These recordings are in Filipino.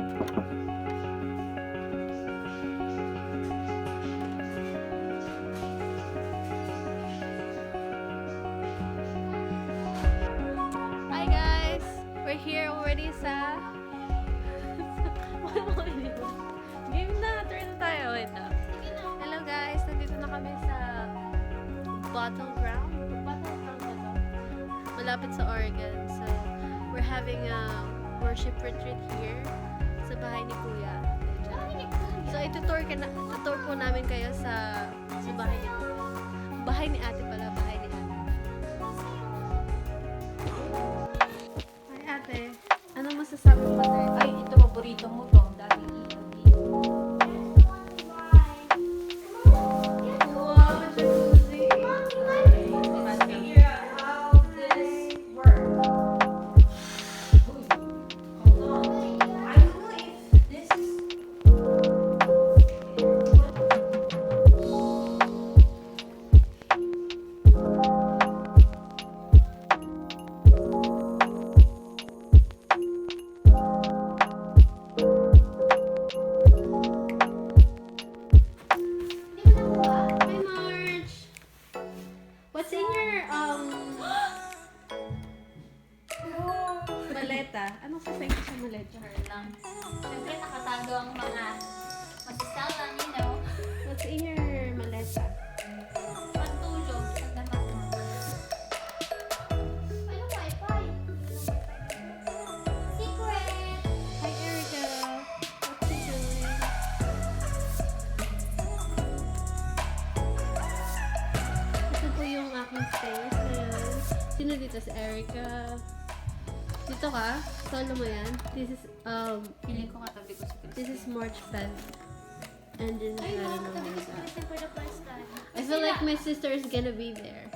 Hi guys! We're here already sa... Game na! Turn na tayo. Wait na. Hello guys! Nandito na kami sa Battleground. Battleground ba to? Malapit sa Oregon. So, we're having a worship retreat here sa bahay ni Kuya. So, itutour po namin kayo sa bahay ni Kuya. Bahay ni Ate pala. Bahay ni Ate. Hi Ate. Ano masasabi mo tayo? Ay, ito paborito mo to. Daming ilaw. Wow, jacuzzi. Let's figure out how this works. Hold on. I don't know if this is... Hi Marge. What's in your maleta? Anong sasakit sa maleta? Sure lang. Siyempre, nakatago ang mga masisalang, you know. What's in your maleta? Pantulog sa dapat mo. Ano wifi? Secret! Hi Erica. What's you doing? Ito po yung aking space. Ayan. Sino dito? Si Erica. Dito ka? Solo mo yan? Feeling ko katabi ko si This is March 10th. And then, I don't know katabi ko si who's that. Kristen for the first time. I feel like my sister is gonna be there.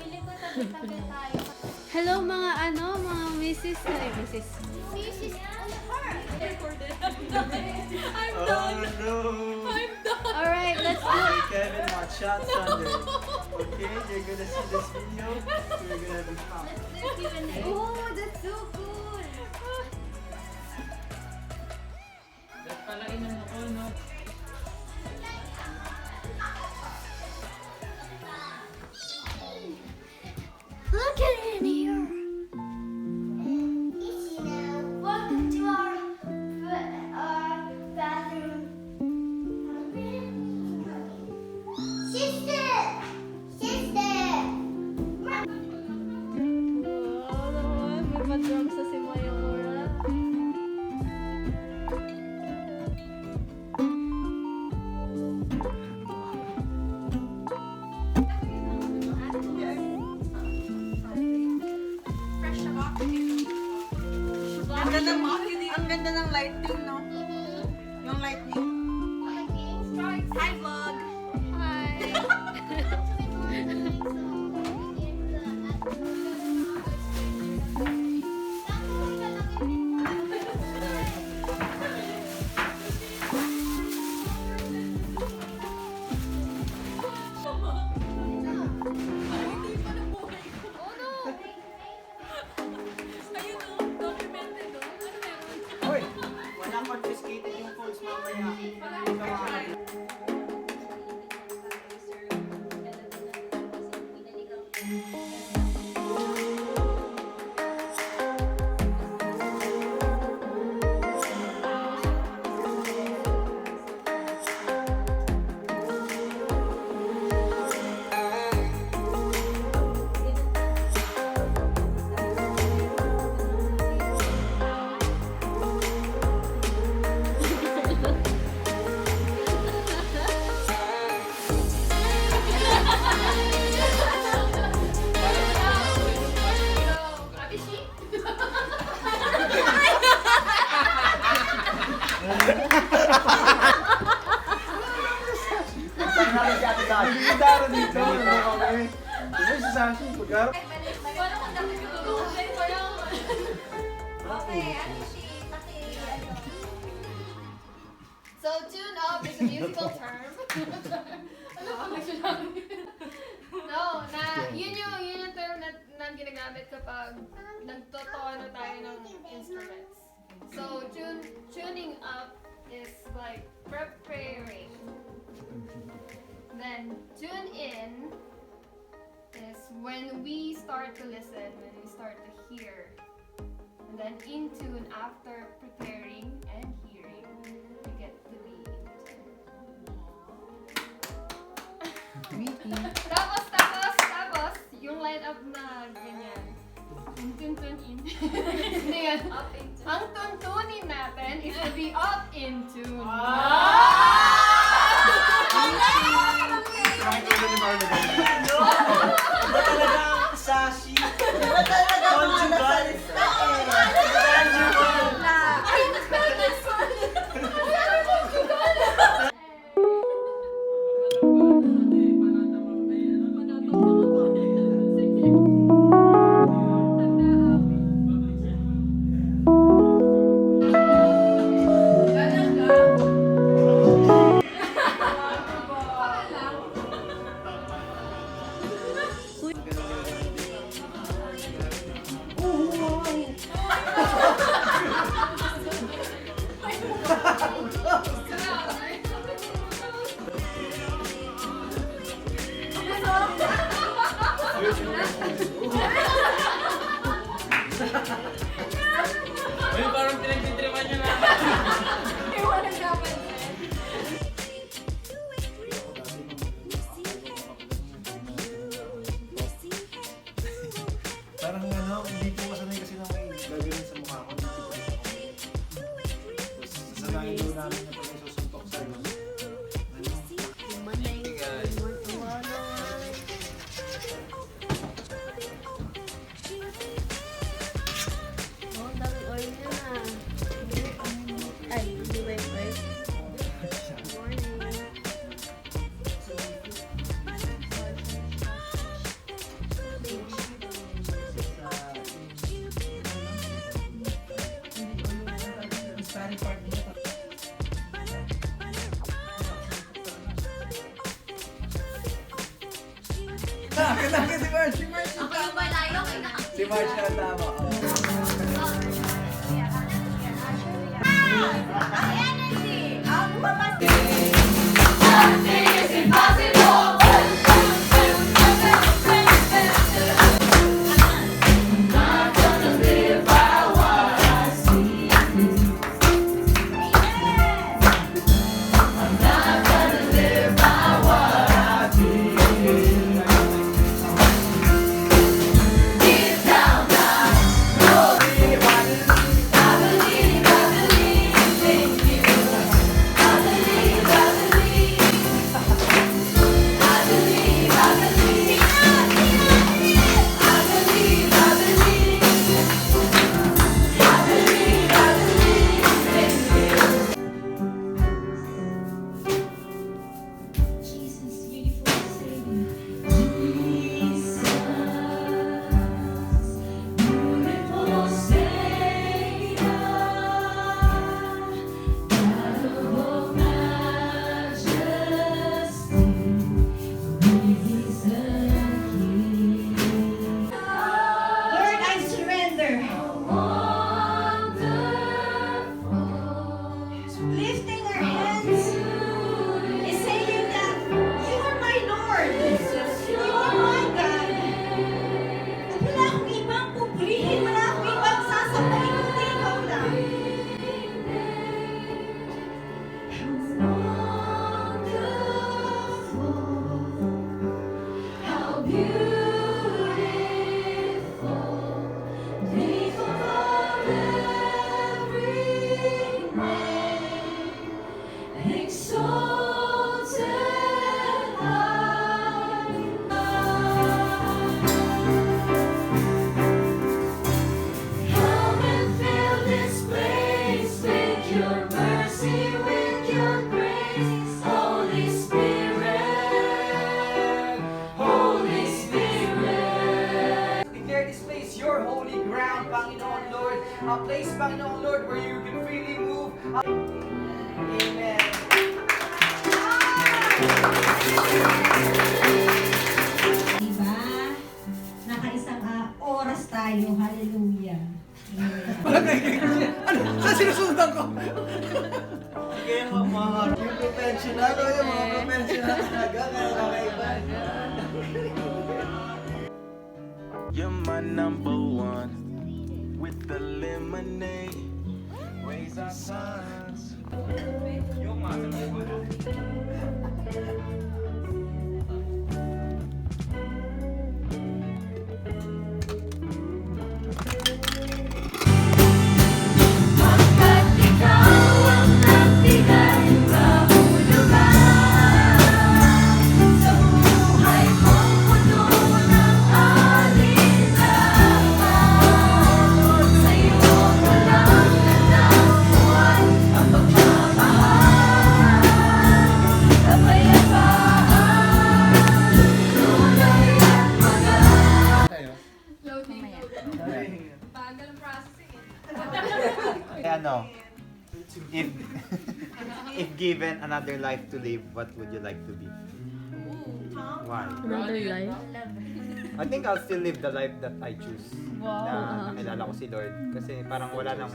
Feeling ko tabi-tabi tayo. Hello mga mga missis. Ay, missis. Mrs. Her! Recorded. I'm Oh no! I'm done! Alright, let's do Hey it. Kevin, watch out Sunday. Okay, you're gonna see this video. You're gonna be shocked. Let's do Q&A. Oh, that's so cool! Look at it in here. Welcome to our bathroom. Sister! Sister! Wow naman. May pa-drums sa si Mayora. Ang ganda ng lighting, no? Yung lighting. Hi, vlog! Hi. Hoy! Wala confiscated yung phones mamaya. Pagkakaroon si Ate Sashi. Pagkakaroon dito. Ano kami? Ano si Sashi? Pagkakaroon. Paano kung dapat tutulog? Okay, ano si So, tune up is a musical term. Ano pa nagsasabi? No, yun yung term na ginagamit kapag nagtotono tayo ng instruments. So, tuning up is like preparing. Then tune in is when we start to listen, when we start to hear. And then in tune after preparing and hearing, we get to be in tune. Tapos, yung line up na ganyan. Tune in. Hindi yan. Ang tuntunin natin is to be up in tune. Bakit ulo ni Marlon? Iba talaga ang sashi. Conjugal. Uy, parang pinagtitripan nyo na. Parang hindi po kasanay kasi na may gagawin sa mukha ko. Hindi po kasi ako. Tapos sasanayin daw namin na pag may susuntok sa iyo. Oh, daming oil niya na. Ay, hindi ba yung oil? Morning. Si March! Si March! Si March na tama. A place, Panginoon Lord, where you can freely move. Amen. Diba? Nakaisang oras tayo. Hallelujah. Amen. Ano? sinusundan ko. Kaya mga professional, yung mga professional talaga, kaya kakaiba. You're my number one with the lemonade. Raise our sons. Bagal ang processing eh. Ano, if if given another life to live, what would you like to be? Why? Another life. I think I'll still live the life that I choose. Na nakilala ko si Lord. Kasi parang wala nang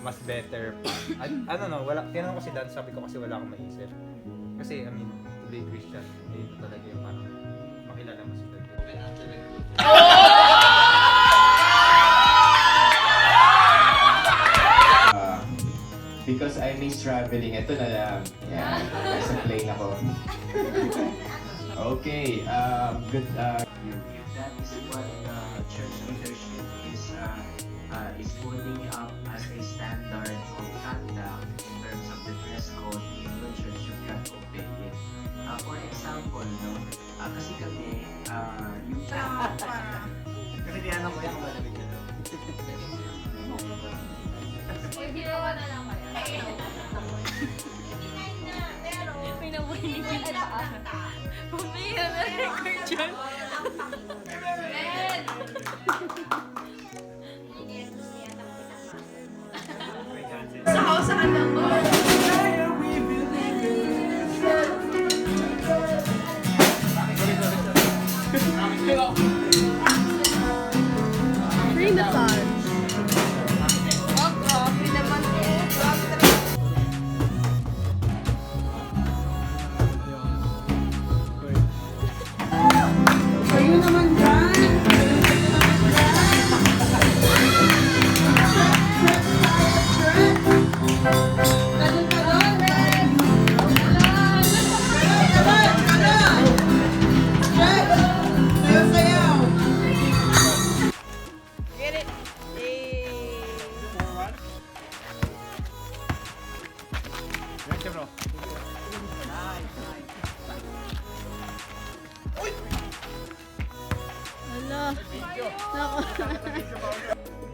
mas better pa. I don't know, tinanong ko si Dan, sabi ko kasi wala akong maisip. Kasi, I mean, to be Christian, ito talaga yung parang makilala mo si Lord. Because I miss traveling. Ito na lang. Yan. Nasa plane ako. Okay. Good. If that is what church leadership is putting up as a standard of conduct in terms of the dress code in your church, you can obey it. For example, no, kasi kami, yung Kasi tiyanan ko yan, malamig ka daw. May ginawa na lang kaya. May nabuhinigin na pa. Pumila na record dyan. Saan lang mo? Free massage. Grabe naman eh. Kayo naman dyan. Get it. Diretso bro. Hala. Nako.